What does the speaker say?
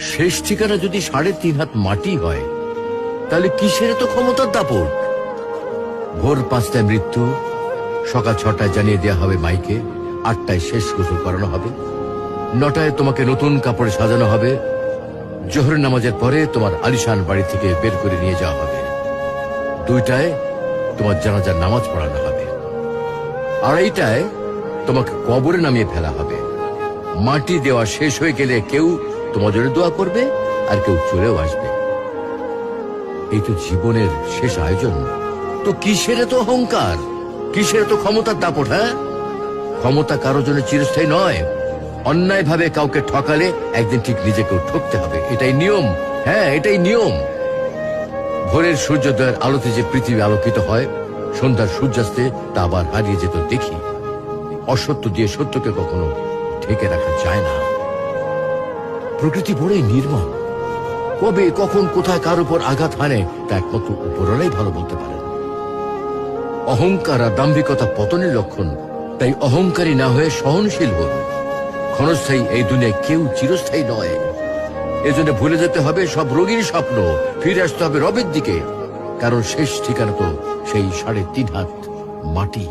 শেষ ঠিকানা যদি 3.5 হাত মাটি হয়, তাহলে কিসের তো ক্ষমতার দাপট? ভোর 5টায় মৃত্যু, সকাল 6টায় জানিয়ে দেওয়া হবে মাইকে, 8টায় শেষ গোসল করানো হবে, 9টায় তোমাকে নতুন কাপড়ে সাজানো হবে, জোহরের নামাজের পরে তোমার আলিশান বাড়ি থেকে বের করে নিয়ে যাওয়া হবে, 2টায় তোমার জানাজার নামাজ পড়ানো হবে, 2:30টায় তোমাকে কবরে নামিয়ে ফেলা হবে। মাটি দেওয়া শেষ হয়ে গেলে কেউ তোমার জন্য দোয়া করবে, আর কেউ চলেও আসবে। এই তো জীবনের শেষ আয়োজন। তো কিসের তো অহংকার, কিসের তো ক্ষমতার দাপট? হ্যাঁ, ক্ষমতা কারো জন্য চিরস্থায়ী নয়। অন্যায় ভাবে কাউকে ঠকালে একদিন ঠিক নিজেকেও ঠকতে হবে, এটাই নিয়ম। হ্যাঁ, এটাই নিয়ম। ভোরের সূর্যোদয়ের আলোতে যে পৃথিবী আলোকিত হয়, সন্ধ্যার সূর্যাস্তে তা আবার হারিয়ে যেত দেখি। অসত্য দিয়ে সত্যকে কখনো ঢেকে রাখা যায় না। প্রকৃতি বড়ই নির্মম। কবে কখন কোথায় কার উপর আঘাত হানে তা একমাত্র উপরওয়ালাই ভালো বলতে পারেন। অহংকার আর দাম্ভিকতা পতনের লক্ষণ। তাই অহংকারী না হয়ে সহনশীল হন। ক্ষণস্থায়ী এই দুনিয়ায় কেউ চিরস্থায়ী নয়। এজন্য ভুলে যেতে হবে সব রোগীর স্বপ্ন, ফিরে আসতে হবে রবের দিকে, কারণ শেষ ঠিকানা তো সেই 3.5 হাত মাটি।